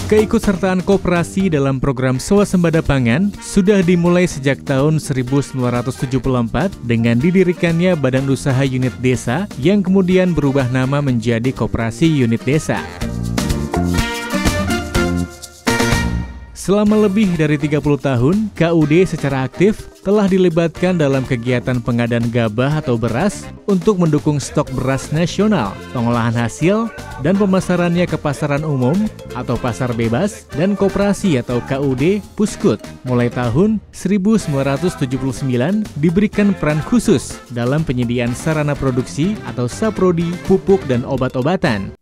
Keikutsertaan koperasi dalam program swasembada pangan sudah dimulai sejak tahun 1974 dengan didirikannya Badan Usaha Unit Desa yang kemudian berubah nama menjadi Koperasi Unit Desa. Selama lebih dari 30 tahun, KUD secara aktif telah dilibatkan dalam kegiatan pengadaan gabah atau beras untuk mendukung stok beras nasional, pengolahan hasil, dan pemasarannya ke pasaran umum atau pasar bebas dan koperasi atau KUD Puskut. Mulai tahun 1979 diberikan peran khusus dalam penyediaan sarana produksi atau saprodi, pupuk, dan obat-obatan.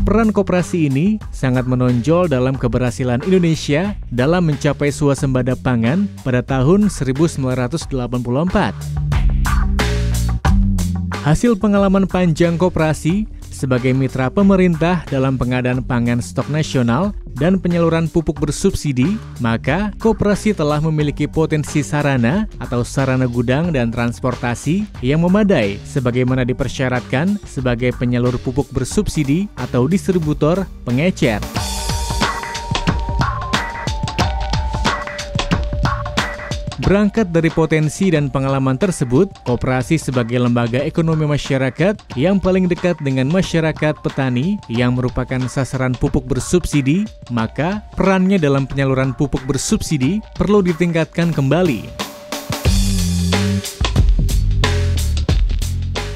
Peran koperasi ini sangat menonjol dalam keberhasilan Indonesia dalam mencapai swasembada pangan pada tahun 1984. Hasil pengalaman panjang koperasi sebagai mitra pemerintah dalam pengadaan pangan stok nasional dan penyaluran pupuk bersubsidi, maka koperasi telah memiliki potensi sarana atau sarana gudang dan transportasi yang memadai sebagaimana dipersyaratkan sebagai penyalur pupuk bersubsidi atau distributor pengecer. Berangkat dari potensi dan pengalaman tersebut, koperasi sebagai lembaga ekonomi masyarakat yang paling dekat dengan masyarakat petani yang merupakan sasaran pupuk bersubsidi, maka perannya dalam penyaluran pupuk bersubsidi perlu ditingkatkan kembali.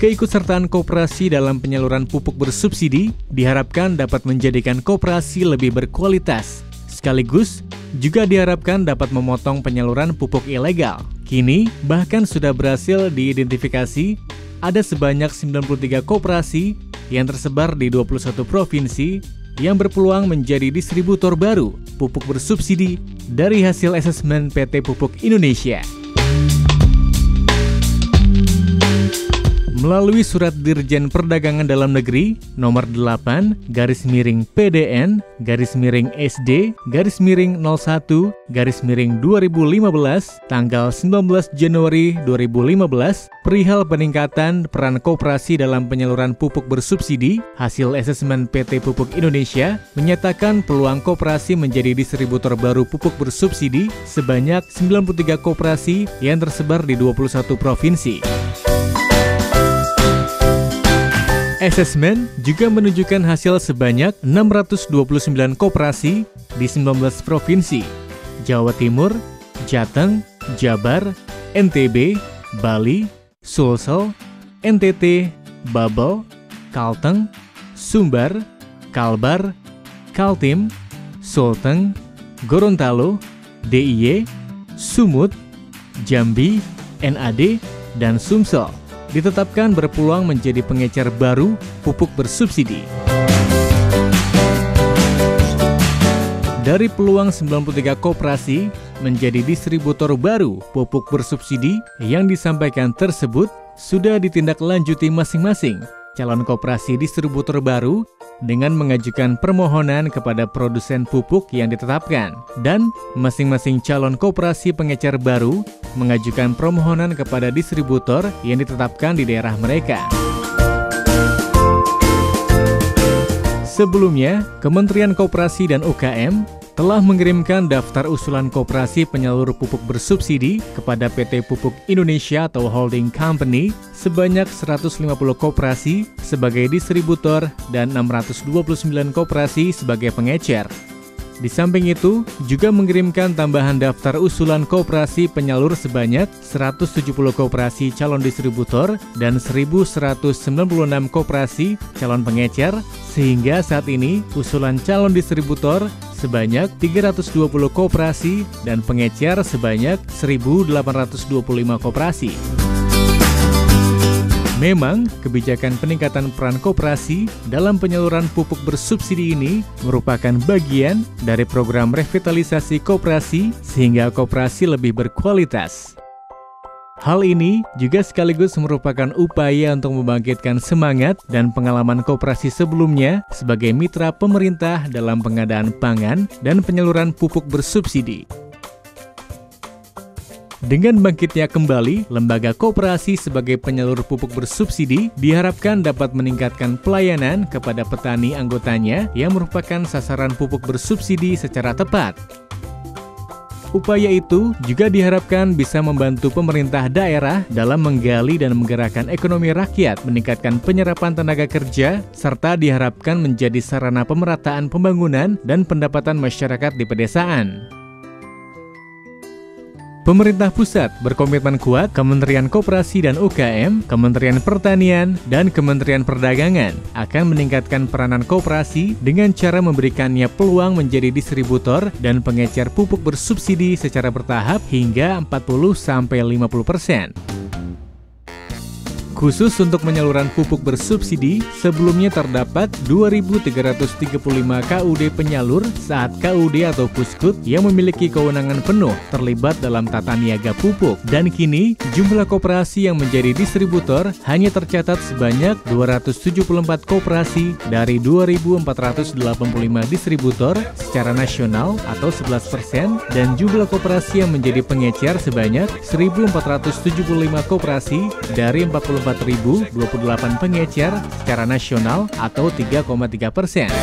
Keikutsertaan koperasi dalam penyaluran pupuk bersubsidi diharapkan dapat menjadikan koperasi lebih berkualitas, sekaligus juga diharapkan dapat memotong penyaluran pupuk ilegal. Kini, bahkan sudah berhasil diidentifikasi ada sebanyak 93 koperasi yang tersebar di 21 provinsi yang berpeluang menjadi distributor baru pupuk bersubsidi dari hasil asesmen PT Pupuk Indonesia. Melalui Surat Dirjen Perdagangan Dalam Negeri nomor 8-SD-SD-01-01-2015 tanggal 19 Januari 2015 perihal peningkatan peran koperasi dalam penyaluran pupuk bersubsidi, hasil asesmen PT Pupuk Indonesia menyatakan peluang koperasi menjadi distributor baru pupuk bersubsidi sebanyak 93 koperasi yang tersebar di 21 provinsi. Asesmen juga menunjukkan hasil sebanyak 629 koperasi di 19 provinsi, Jawa Timur, Jateng, Jabar, NTB, Bali, Sulsel, NTT, Babel, Kalteng, Sumbar, Kalbar, Kaltim, Sulteng, Gorontalo, DIY, Sumut, Jambi, NAD, dan Sumsel ditetapkan berpeluang menjadi pengecer baru pupuk bersubsidi. Dari peluang 93 koperasi menjadi distributor baru pupuk bersubsidi yang disampaikan tersebut sudah ditindaklanjuti masing-masing calon koperasi distributor baru dengan mengajukan permohonan kepada produsen pupuk yang ditetapkan, dan masing-masing calon koperasi pengecer baru mengajukan permohonan kepada distributor yang ditetapkan di daerah mereka. Sebelumnya, Kementerian Koperasi dan UKM telah mengirimkan daftar usulan koperasi penyalur pupuk bersubsidi kepada PT Pupuk Indonesia atau Holding Company sebanyak 150 koperasi sebagai distributor dan 629 koperasi sebagai pengecer. Di samping itu, juga mengirimkan tambahan daftar usulan koperasi penyalur sebanyak 170 koperasi calon distributor dan 1.196 koperasi calon pengecer, sehingga saat ini usulan calon distributor sebanyak 320 koperasi dan pengecer sebanyak 1.825 koperasi. Memang, kebijakan peningkatan peran koperasi dalam penyaluran pupuk bersubsidi ini merupakan bagian dari program revitalisasi koperasi sehingga koperasi lebih berkualitas. Hal ini juga sekaligus merupakan upaya untuk membangkitkan semangat dan pengalaman koperasi sebelumnya sebagai mitra pemerintah dalam pengadaan pangan dan penyaluran pupuk bersubsidi. Dengan bangkitnya kembali lembaga koperasi sebagai penyalur pupuk bersubsidi diharapkan dapat meningkatkan pelayanan kepada petani anggotanya yang merupakan sasaran pupuk bersubsidi secara tepat. Upaya itu juga diharapkan bisa membantu pemerintah daerah dalam menggali dan menggerakkan ekonomi rakyat, meningkatkan penyerapan tenaga kerja, serta diharapkan menjadi sarana pemerataan pembangunan dan pendapatan masyarakat di pedesaan. Pemerintah pusat berkomitmen kuat, Kementerian Koperasi dan UKM, Kementerian Pertanian, dan Kementerian Perdagangan akan meningkatkan peranan koperasi dengan cara memberikannya peluang menjadi distributor dan pengecer pupuk bersubsidi secara bertahap hingga 40-50%. Khusus untuk penyaluran pupuk bersubsidi, sebelumnya terdapat 2.335 KUD penyalur saat KUD atau Puskut yang memiliki kewenangan penuh terlibat dalam tata niaga pupuk. Dan kini, jumlah koperasi yang menjadi distributor hanya tercatat sebanyak 274 koperasi dari 2.485 distributor secara nasional atau 11%, dan jumlah koperasi yang menjadi pengecer sebanyak 1.475 koperasi dari 44.028 pengecer secara nasional atau 3,3%.